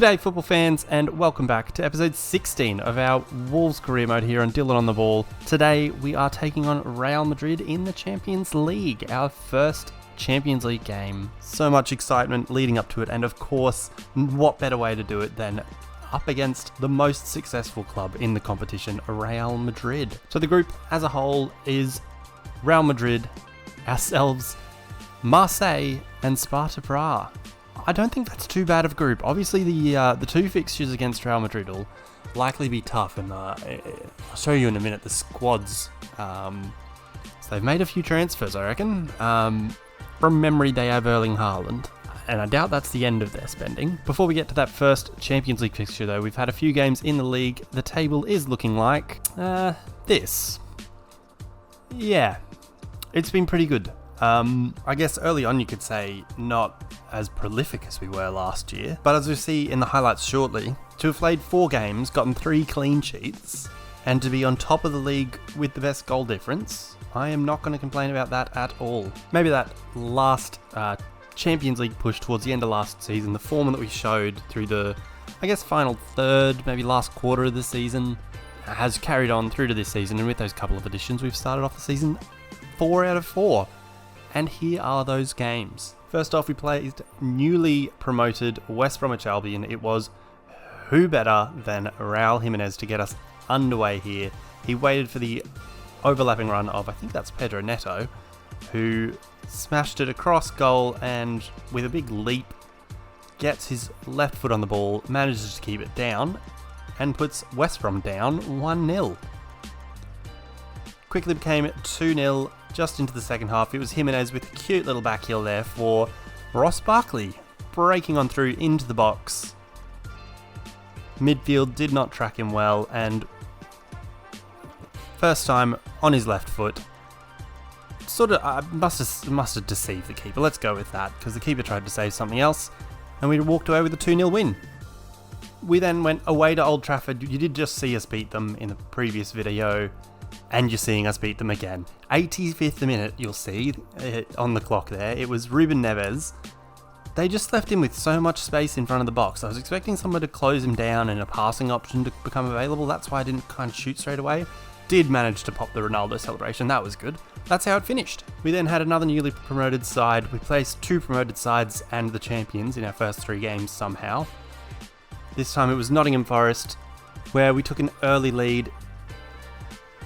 G'day football fans and welcome back to episode 16 of our Wolves career mode here on Dylan on the Ball. Today we are taking on Real Madrid in the Champions League, our first Champions League game. So much excitement leading up to it, and of course, what better way to do it than up against the most successful club in the competition, Real Madrid. So the group as a whole is Real Madrid, ourselves, Marseille and Sparta Prague. I don't think that's too bad of a group. Obviously, the two fixtures against Real Madrid will likely be tough, and I'll show you in a minute the squads. So they've made a few transfers, I reckon. From memory, they have Erling Haaland, and I doubt that's the end of their spending. Before we get to that first Champions League fixture, though, we've had a few games in the league. The table is looking like this. Yeah, it's been pretty good. I guess early on you could say not as prolific as we were last year, but as we'll see in the highlights shortly, to have played 4 games, gotten 3 clean sheets, and to be on top of the league with the best goal difference, I am not going to complain about that at all. Maybe that last Champions League push towards the end of last season, the form that we showed through the, I guess, final third, maybe last quarter of the season, has carried on through to this season, and with those couple of additions, we've started off the season 4 out of 4. And here are those games. First off, we played newly promoted West Bromwich Albion. It was who better than Raul Jimenez to get us underway here. He waited for the overlapping run of, I think that's Pedro Neto, who smashed it across goal and with a big leap gets his left foot on the ball, manages to keep it down and puts West Brom down 1-0. Quickly became 2-0 just into the second half. It was Jimenez with a cute little back heel there for Ross Barkley, breaking on through into the box. Midfield did not track him well, and first time on his left foot, sort of must have deceived the keeper. Let's go with that, because the keeper tried to save something else, and we walked away with a 2-0 win. We then went away to Old Trafford. You did just see us beat them in the previous video, and you're seeing us beat them again. 85th minute, you'll see on the clock there. It was Ruben Neves. They just left him with so much space in front of the box. I was expecting someone to close him down and a passing option to become available. That's why I didn't kind of shoot straight away. Did manage to pop the Ronaldo celebration. That was good. That's how it finished. We then had another newly promoted side. We placed 2 promoted sides and the champions in our first 3 games somehow. This time it was Nottingham Forest, where we took an early lead.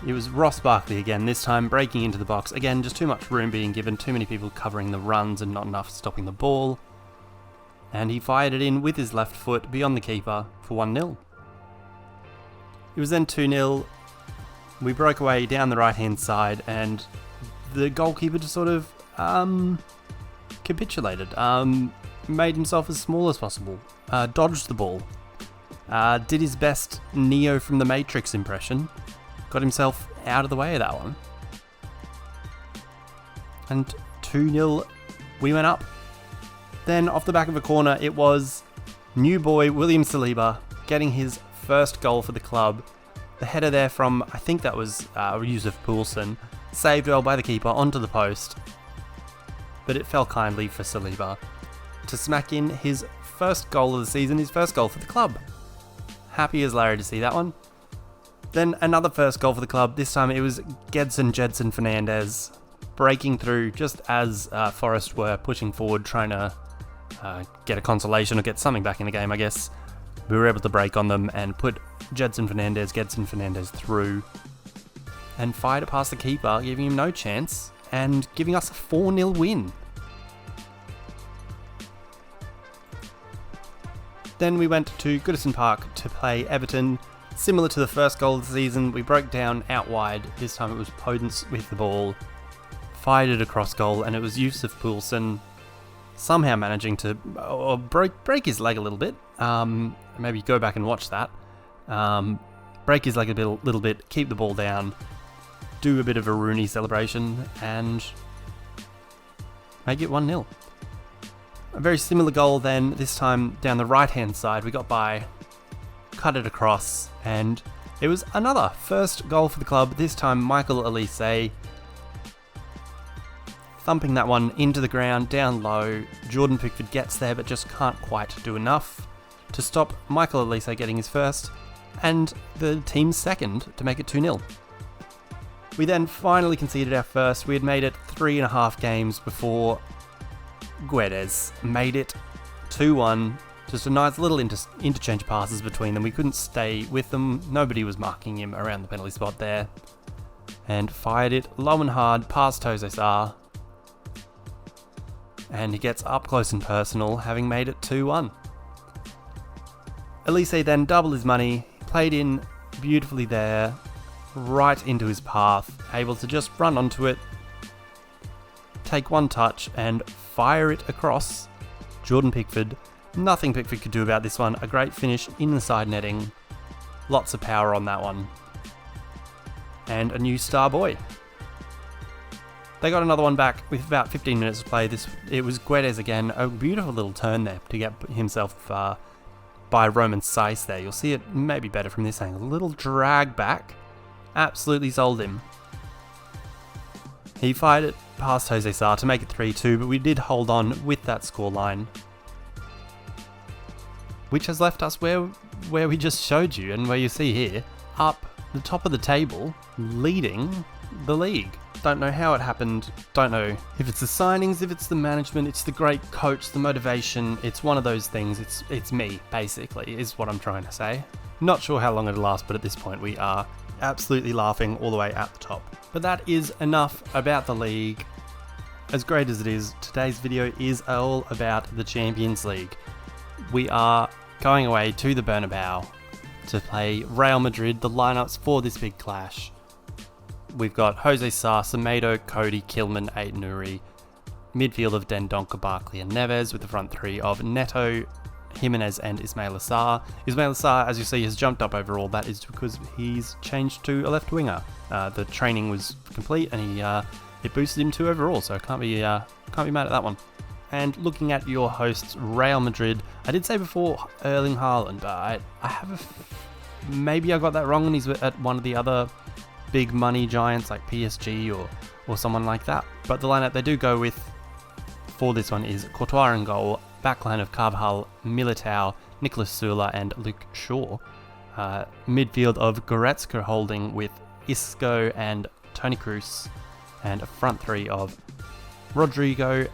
It was Ross Barkley again, this time breaking into the box. Again, just too much room being given, too many people covering the runs and not enough stopping the ball. And he fired it in with his left foot beyond the keeper for 1-0. It was then 2-0. We broke away down the right-hand side, and the goalkeeper just sort of capitulated. Made himself as small as possible. Dodged the ball. Did his best Neo from the Matrix impression. Got himself out of the way of that one. And 2-0, we went up. Then off the back of a corner, it was new boy William Saliba getting his first goal for the club. The header there from, I think that was Yusuf Poulsen, saved well by the keeper onto the post. But it fell kindly for Saliba to smack in his first goal of the season, his first goal for the club. Happy as Larry to see that one. Then another first goal for the club. This time it was Jedson Fernandez breaking through just as Forest were pushing forward, trying to get a consolation or get something back in the game, I guess. We were able to break on them and put Gedson Fernandez through and fired it past the keeper, giving him no chance and giving us a 4-0 win. Then we went to Goodison Park to play Everton. Similar to the first goal of the season, we broke down out wide. This time it was Podence with the ball, fired it across goal, and it was Yusuf Poulsen somehow managing to break his leg a little bit. Maybe go back and watch that. Break his leg a little bit, keep the ball down, do a bit of a Rooney celebration, and make it 1-0. A very similar goal then, this time down the right-hand side. We got by, cut it across, and it was another first goal for the club. This time Michael Elise thumping that one into the ground, down low. Jordan Pickford gets there but just can't quite do enough. to stop Michael Elise getting his first, and the team's second to make it 2-0. We then finally conceded our first. We had made it 3.5 games before Guedes made it 2-1. Just a nice little interchange of passes between them. We couldn't stay with them. Nobody was marking him around the penalty spot there. And fired it low and hard past Jose Sa. And he gets up close and personal, having made it 2-1. Elise then doubled his money, played in beautifully there, right into his path, able to just run onto it, take one touch and fire it across. Jordan Pickford. Nothing Pickford could do about this one. A great finish in the side netting. Lots of power on that one. And a new star boy. They got another one back with about 15 minutes to play. It was Guedes again. A beautiful little turn there to get himself by Roman Saiz there. You'll see it maybe better from this angle. A little drag back. Absolutely sold him. He fired it past Jose Sa to make it 3-2, but we did hold on with that scoreline, which has left us where we just showed you and where you see here, up the top of the table, leading the league. Don't know how it happened, don't know if it's the signings, if it's the management, it's the great coach, the motivation, it's one of those things, it's me, basically, is what I'm trying to say. Not sure how long it'll last, but at this point we are absolutely laughing all the way at the top. But that is enough about the league. As great as it is, today's video is all about the Champions League. We are going away to the Bernabeu to play Real Madrid. The lineups for this big clash: we've got Jose Sa, Semedo, Cody, Kilman, Aït-Nouri, midfield of Dendoncker, Barkley and Neves, with the front three of Neto, Jimenez and Ismaila Sarr. Ismaila Sarr, as you see, has jumped up overall. That is because he's changed to a left winger. The training was complete and it boosted him to overall, so can't be mad at that one. And looking at your hosts, Real Madrid, I did say before Erling Haaland, but I have maybe I got that wrong and he's at one of the other big money giants like PSG or someone like that. But the lineup they do go with for this one is Courtois in goal, backline of Carvajal, Militao, Nicolas Sula and Luke Shaw. Midfield of Goretzka holding with Isco and Toni Kroos, and a front three of Rodrigo,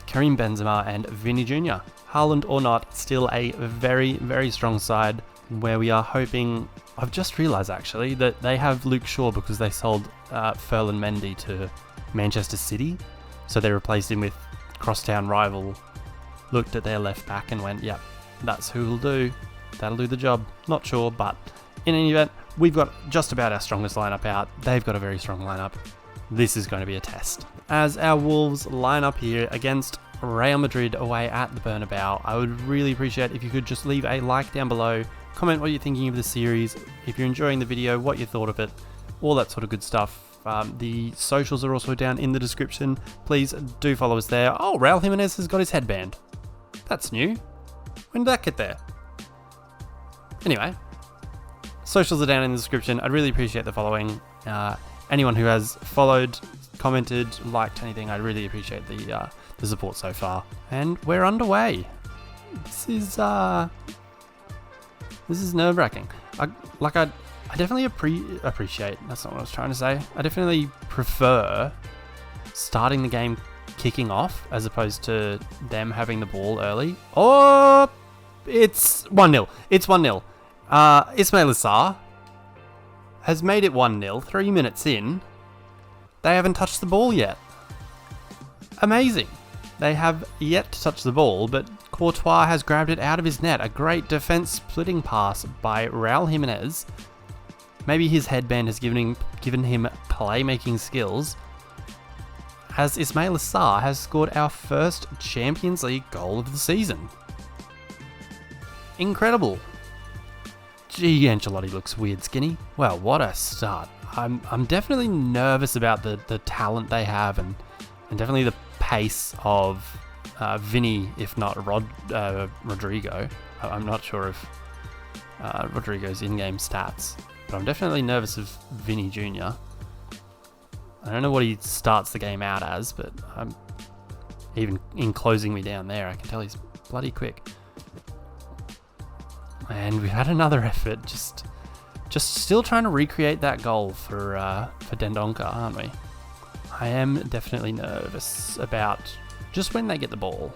Karim Benzema and Vini Jr. Haaland or not, still a very, very strong side where we are hoping... I've just realised actually that they have Luke Shaw because they sold Ferland Mendy to Manchester City. So they replaced him with crosstown rival, looked at their left back and went, yep, that's who will do. That'll do the job. Not sure, but in any event, we've got just about our strongest lineup out. They've got a very strong lineup. This is going to be a test. As our Wolves line up here against Real Madrid away at the Bernabeu, I would really appreciate if you could just leave a like down below, comment what you're thinking of the series, if you're enjoying the video, what you thought of it, all that sort of good stuff. The socials are also down in the description. Please do follow us there. Oh, Raul Jimenez has got his headband. That's new. When did that get there? Anyway, socials are down in the description. I'd really appreciate the following. Anyone who has followed, commented, liked anything, I'd really appreciate the support so far. And we're underway. This is nerve-wracking. I definitely appreciate, that's not what I was trying to say. I definitely prefer starting the game kicking off as opposed to them having the ball early. Oh, it's 1-0. It's 1-0. Ismaila Sarr has made it 1-0, 3 minutes in. They haven't touched the ball yet. Amazing. They have yet to touch the ball, but Courtois has grabbed it out of his net. A great defense-splitting pass by Raul Jimenez. Maybe his headband has given him playmaking skills, as Ismaila Sarr has scored our first Champions League goal of the season. Incredible. Gee, Ancelotti looks weird skinny. Well, what a start. I'm definitely nervous about the talent they have and definitely the pace of Vini, if not Rodrigo. I'm not sure of Rodrigo's in-game stats, but I'm definitely nervous of Vini Jr. I don't know what he starts the game out as, but even in closing me down there, I can tell he's bloody quick. And we've had another effort, just still trying to recreate that goal for Dendoncker, aren't we? I am definitely nervous about just when they get the ball.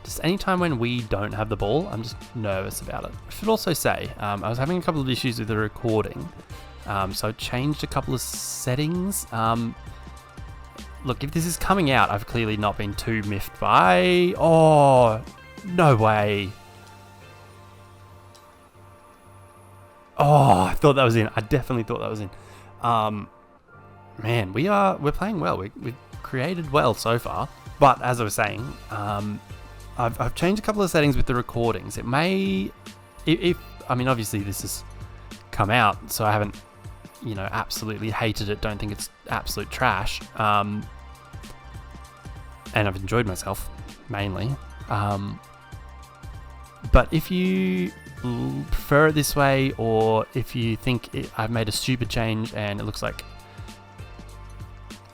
Just anytime when we don't have the ball, I'm just nervous about it. I should also say, I was having a couple of issues with the recording, so I changed a couple of settings. Look, if this is coming out, I've clearly not been too miffed by... Oh, no way. Oh, I thought that was in. I definitely thought that was in. Man, we're playing well. We've created well so far. But as I was saying, I've changed a couple of settings with the recordings. It may, I mean, obviously this has come out, so I haven't, absolutely hated it. Don't think it's absolute trash. And I've enjoyed myself mainly. But if you prefer it this way, or if you think I've made a stupid change and it looks like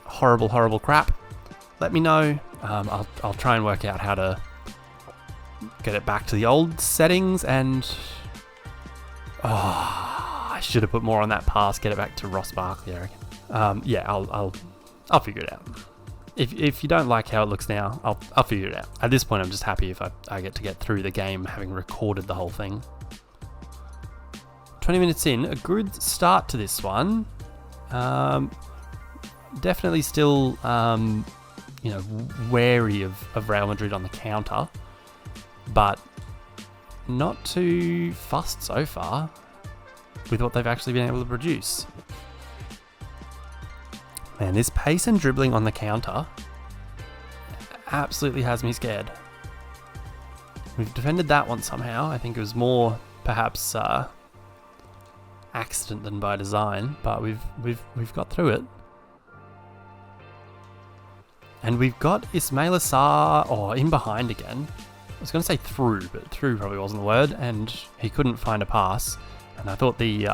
horrible crap, let me know. I'll try and work out how to get it back to the old settings, and I should have put more on that pass, get it back to Ross Barkley, I reckon. I'll figure it out. If you don't like how it looks now, I'll figure it out. At this point, I'm just happy if I get through the game having recorded the whole thing. 20 minutes in, a good start to this one. Definitely still, wary of Real Madrid on the counter, but not too fussed so far with what they've actually been able to produce. Man, this pace and dribbling on the counter absolutely has me scared. We've defended that one somehow. I think it was more perhaps accident than by design, but we've got through it. And we've got Ismaila Sarr in behind again. I was going to say through, but through probably wasn't the word, and he couldn't find a pass. And I thought the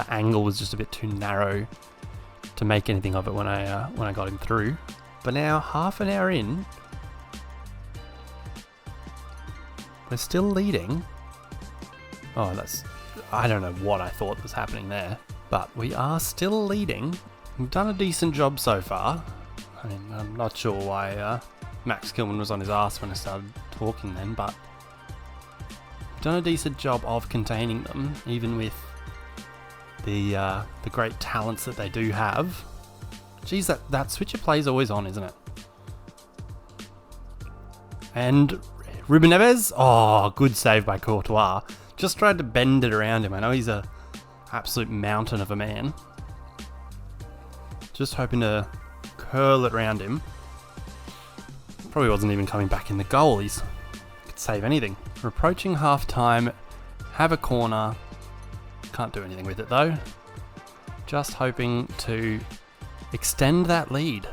angle was just a bit too narrow to make anything of it when I got him through. But now, half an hour in, we're still leading. I don't know what I thought was happening there, but we are still leading. We've done a decent job so far. I mean, I'm not sure why Max Kilman was on his ass when I started talking then, but we've done a decent job of containing them, even with the great talents that they do have. Geez, that switcher play is always on, isn't it? And Ruben Neves, good save by Courtois. Just tried to bend it around him. I know he's a absolute mountain of a man. Just hoping to curl it around him. Probably wasn't even coming back in the goal. He could save anything. We're approaching half time. Have a corner. Can't do anything with it though. Just hoping to extend that lead.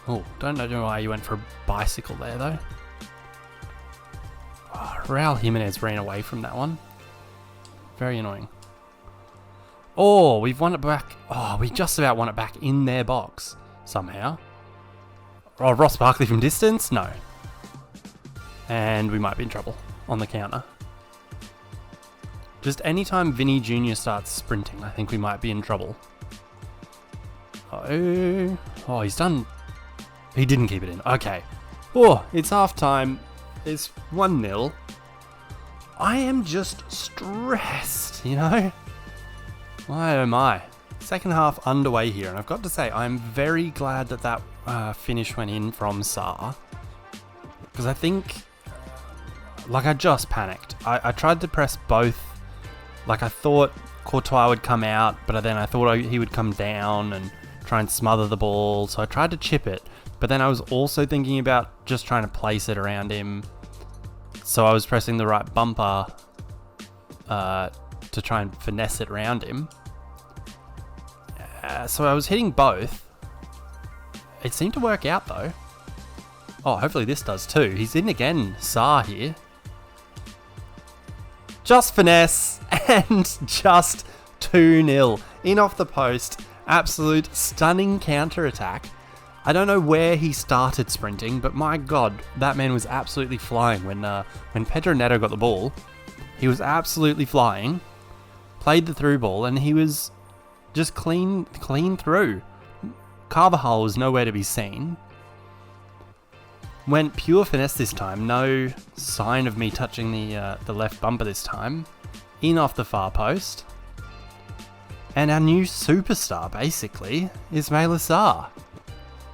Oh, don't know why you went for a bicycle there though. Raul Jimenez ran away from that one. Very annoying. Oh, we've won it back. Oh, we just about won it back in their box somehow. Oh, Ross Barkley from distance? No. And we might be in trouble on the counter. Just anytime Vinny Jr. starts sprinting, I think we might be in trouble. Oh, he's done. He didn't keep it in. Okay. Oh, it's half time. It's 1-0. I am just stressed, Why oh my. Second half underway here, and I've got to say, I'm very glad that finish went in from Sarr. Because I think, I just panicked. I tried to press both. I thought Courtois would come out, but then I thought he would come down and try and smother the ball, so I tried to chip it. But then I was also thinking about just trying to place it around him. So I was pressing the right bumper to try and finesse it around him. So I was hitting both. It seemed to work out though. Oh, hopefully this does too. He's in again, Sarr here. Just finesse and just 2-0. In off the post. Absolute stunning counter-attack. I don't know where he started sprinting, but my god, that man was absolutely flying when Pedro Neto got the ball. He was absolutely flying, played the through ball, and he was just clean through. Carvajal was nowhere to be seen. Went pure finesse this time, no sign of me touching the left bumper this time. In off the far post. And our new superstar, basically, Ismaila Sarr.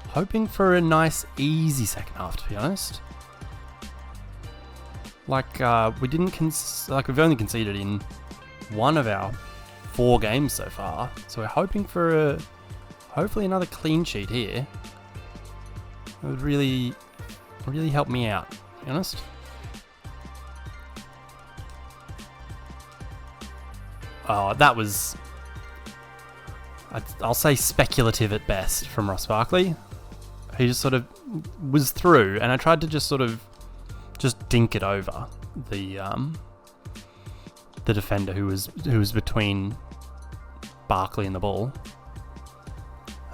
Hoping for a nice, easy second half, to be honest. We've only conceded in one of our 4 games so far. So we're hoping for hopefully another clean sheet here. It would really help me out, to be honest. Oh, that was, I'll say, speculative at best from Ross Barkley. He just sort of was through, and I tried to just dink it over the defender who was between Barkley and the ball.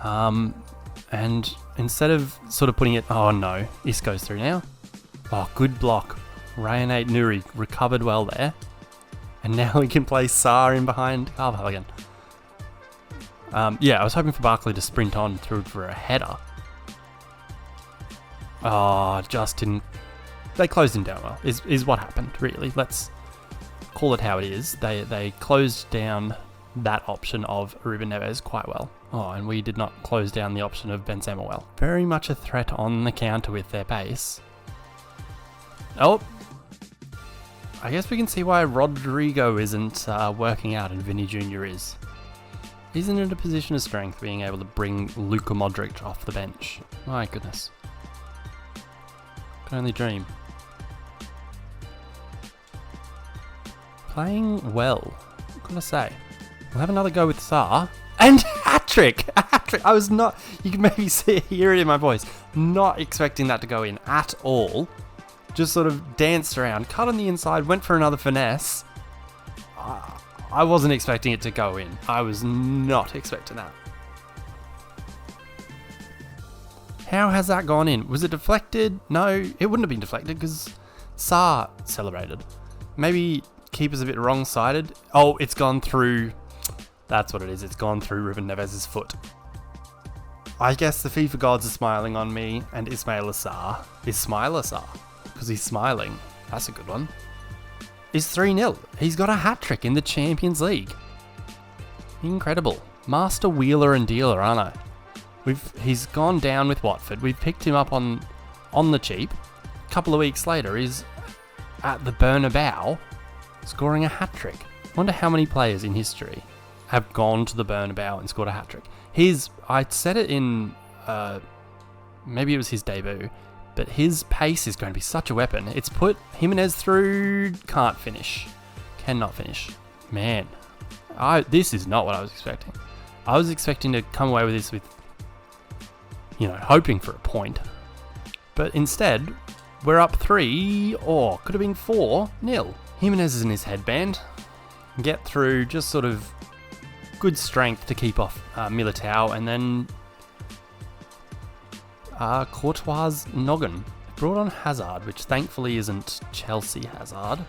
And instead of sort of putting it, oh no, Isco's through now. Oh, good block. Rayan Aït-Nouri recovered well there. And now he can play Sarr in behind Carvajal again. I was hoping for Barkley to sprint on through for a header. Oh, they closed him down well, is what happened, really. Let's call it how it is. They closed down that option of Ruben Neves quite well. Oh, and we did not close down the option of Benzema well. Very much a threat on the counter with their pace. Oh, I guess we can see why Rodrigo isn't working out and Vinny Jr. is. He's in a position of strength, being able to bring Luka Modric off the bench. My goodness. Can only dream. Playing well, gotta say. We'll have another go with Sarr. And hat-trick! A hat-trick! I was not, you can maybe hear it in my voice, not expecting that to go in at all. Just sort of danced around, cut on the inside, went for another finesse. I wasn't expecting it to go in. I was not expecting that. How has that gone in? Was it deflected? No, it wouldn't have been deflected because Sarr celebrated. Maybe keeper's a bit wrong-sided. Oh, it's gone through. That's what it is. It's gone through Ruben Neves' foot. I guess the FIFA gods are smiling on me, and Ismaila Sarr is Sarr. Because he's smiling. That's a good one. Is 3-0. He's got a hat-trick in the Champions League. Incredible. Master wheeler and dealer, aren't I? He's gone down with Watford. We've picked him up on the cheap. A couple of weeks later, he's at the Bernabeu scoring a hat-trick. Wonder how many players in history have gone to the Bernabeu and scored a hat-trick. I said it in, maybe it was his debut, but his pace is going to be such a weapon. It's put Jimenez through, cannot finish. Man, this is not what I was expecting. I was expecting to come away with this with, hoping for a point. But instead, we're up 3, or could have been 4-0. Jimenez is in his headband. Get through, just sort of good strength to keep off Militao, and then Courtois' noggin. Brought on Hazard, which thankfully isn't Chelsea Hazard.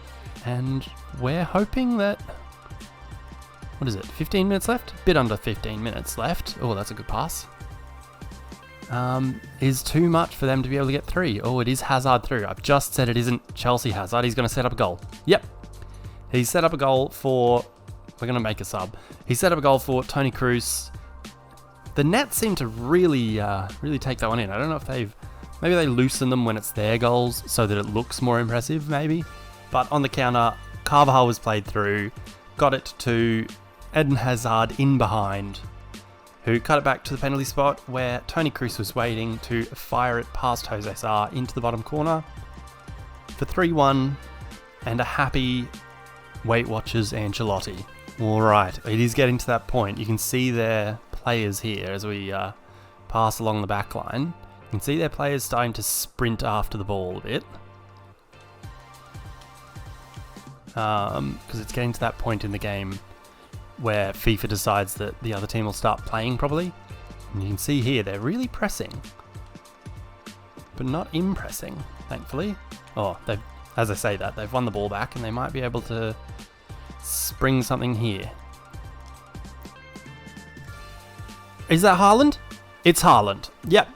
And we're hoping that, 15 minutes left? A bit under 15 minutes left. Oh, that's a good pass. Is too much for them to be able to get 3. Oh, it is Hazard through. I've just said it isn't Chelsea Hazard. He's going to set up a goal. Yep. He set up a goal for, we're going to make a sub. He set up a goal for Toni Kroos. The Nets seem to really take that one in. I don't know if maybe they loosen them when it's their goals so that it looks more impressive, maybe. But on the counter, Carvajal was played through, got it to Eden Hazard in behind, who cut it back to the penalty spot where Toni Kroos was waiting to fire it past Jose Sarr into the bottom corner for 3-1 and a happy Weight Watchers Ancelotti. Alright, it is getting to that point. You can see their players here as we pass along the back line. You can see their players starting to sprint after the ball a bit. Because it's getting to that point in the game where FIFA decides that the other team will start playing properly. And you can see here, they're really pressing. But not impressing, thankfully. Oh, they've As I say that, they've won the ball back and they might be able to spring something here. Is that Haaland? It's Haaland. Yep.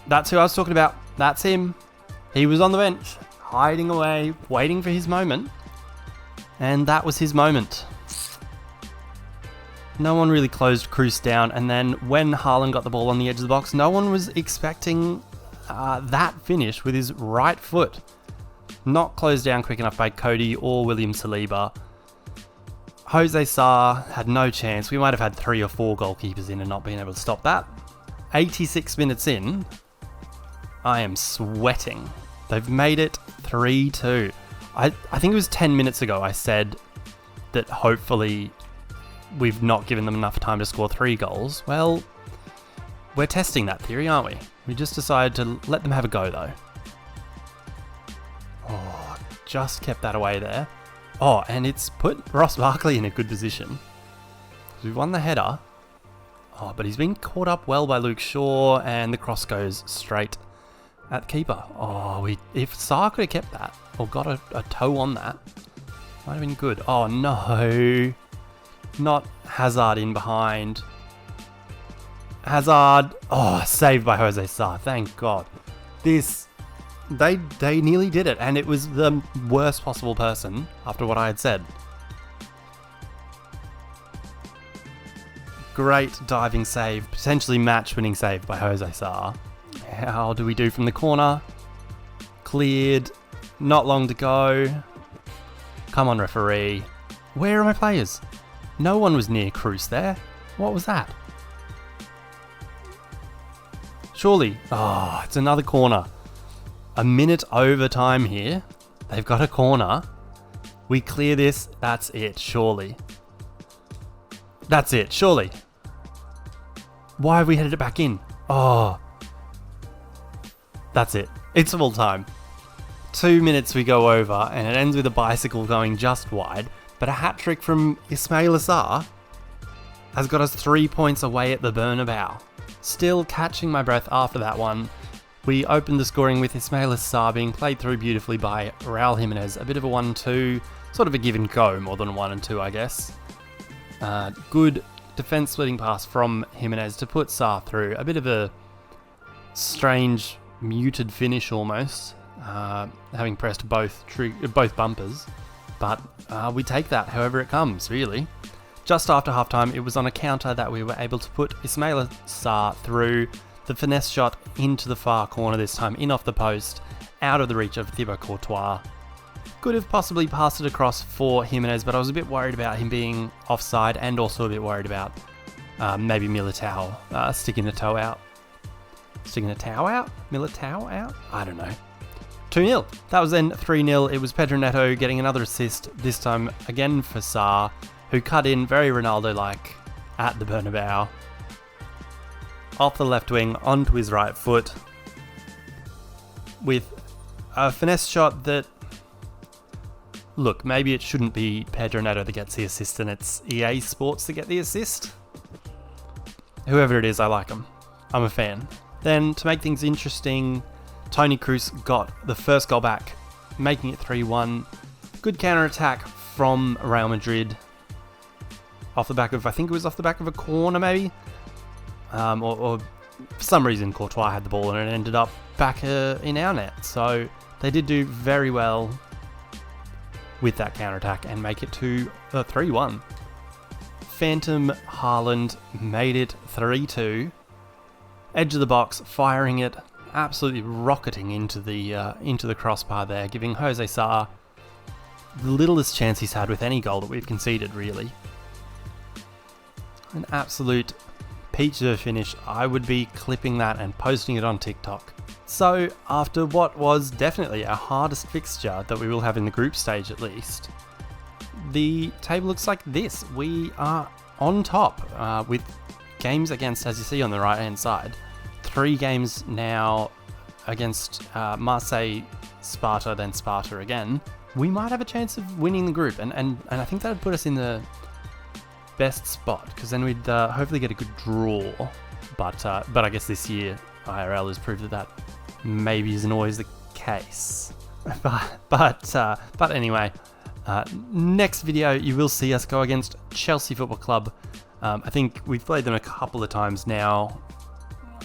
That's who I was talking about. That's him. He was on the bench, hiding away, waiting for his moment. And that was his moment. No one really closed Kroos down. And then when Haaland got the ball on the edge of the box, no one was expecting that finish with his right foot. Not closed down quick enough by Cody or William Saliba. Jose Sa had no chance. We might have had 3 or 4 goalkeepers in and not been able to stop that. 86 minutes in, I am sweating. They've made it 3-2. I think it was 10 minutes ago I said that hopefully we've not given them enough time to score 3 goals. Well, we're testing that theory, aren't we? We just decided to let them have a go, though. Oh, just kept that away there. Oh, and it's put Ross Barkley in a good position. We've won the header. Oh, but he's been caught up well by Luke Shaw, and the cross goes straight at the keeper. Oh, if Sa could have kept that, or got a toe on that, might have been good. Oh, no. Not Hazard in behind. Hazard. Oh, saved by Jose Sa. Thank God. They nearly did it, and it was the worst possible person after what I had said. Great diving save, potentially match-winning save by Jose Sa. How do we do from the corner? Cleared. Not long to go. Come on, referee. Where are my players? No one was near Kroos there. What was that? Surely. Oh, it's another corner. A minute overtime here. They've got a corner. We clear this. That's it, surely. That's it, surely. Why have we headed it back in? Oh. That's it. It's full time. 2 minutes we go over, and it ends with a bicycle going just wide. But a hat-trick from Ismail Assar has got us 3 points away at the Bernabeu. Still catching my breath after that one. We opened the scoring with Ismail Assar being played through beautifully by Raul Jimenez. A bit of a 1-2, sort of a give and go more than 1 and 2, I guess. Good defense splitting pass from Jimenez to put Sarr through. A bit of a strange, muted finish almost, having pressed both bumpers. But we take that however it comes, really. Just after halftime, it was on a counter that we were able to put Ismail Sarr through. The finesse shot into the far corner this time, in off the post, out of the reach of Thibaut Courtois. Could have possibly passed it across for Jimenez, but I was a bit worried about him being offside, and also a bit worried about maybe Militao sticking the toe out. Sticking the toe out? Militao out? I don't know. 2-0. That was then 3-0. It was Pedro Neto getting another assist, this time again for Sarr, who cut in very Ronaldo-like at the Bernabeu. Off the left wing, onto his right foot, with a finesse shot that, look, maybe it shouldn't be Pedro Neto that gets the assist and it's EA Sports that get the assist. Whoever it is, I like him. I'm a fan. Then, to make things interesting, Toni Kroos got the first goal back, making it 3-1. Good counter-attack from Real Madrid. Off the back of, I think it was off the back of a corner maybe? Or for some reason Courtois had the ball and it ended up back in our net. So they did do very well with that counter-attack and make it to 3-1. Phantom Haaland made it 3-2. Edge of the box, firing it, absolutely rocketing into the crossbar there, giving Jose Sa the littlest chance he's had with any goal that we've conceded, really. An absolute peach of a finish. I would be clipping that and posting it on TikTok. So, after what was definitely our hardest fixture that we will have in the group stage at least, the table looks like this. We are on top with games against, as you see on the right hand side, 3 games now against Marseille, Sparta, then Sparta again. We might have a chance of winning the group, and I think that would put us in the best spot, because then we'd hopefully get a good draw. But I guess this year IRL has proved that maybe isn't always the case. But anyway, next video you will see us go against Chelsea Football Club. I think we've played them a couple of times now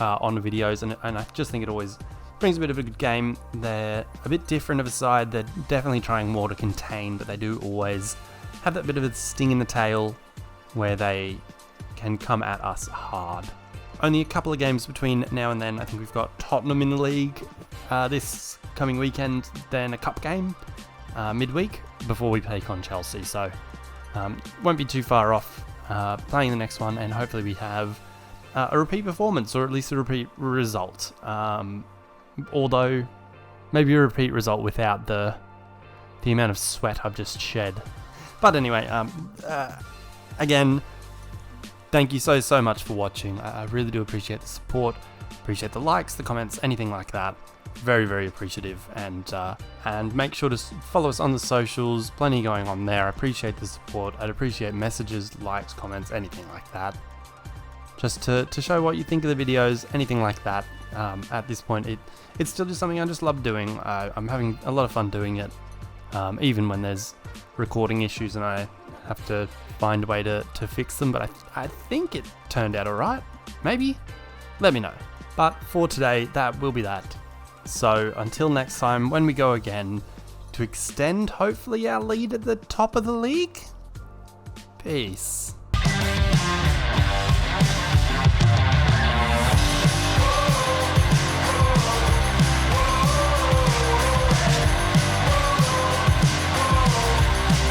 on videos, and I just think it always brings a bit of a good game. They're a bit different of a side. They're definitely trying more to contain, but they do always have that bit of a sting in the tail where they can come at us hard. Only a couple of games between now and then. I think we've got Tottenham in the league this coming weekend, then a cup game midweek before we take on Chelsea. So won't be too far off playing the next one, and hopefully we have a repeat performance, or at least a repeat result. Although maybe a repeat result without the amount of sweat I've just shed. But anyway, again, thank you so much for watching. I really do appreciate the support, appreciate the likes, the comments, anything like that. Very appreciative, and make sure to follow us on the socials. Plenty going on there. I appreciate the support. I'd appreciate messages, likes, comments, anything like that. Just to show what you think of the videos, anything like that. At this point, it's still just something I just love doing. I'm having a lot of fun doing it, even when there's recording issues and I have to find a way to fix them. But I think it turned out alright. Maybe? Let me know. But for today, that will be that. So until next time, when we go again to extend, hopefully, our lead at the top of the league. Peace.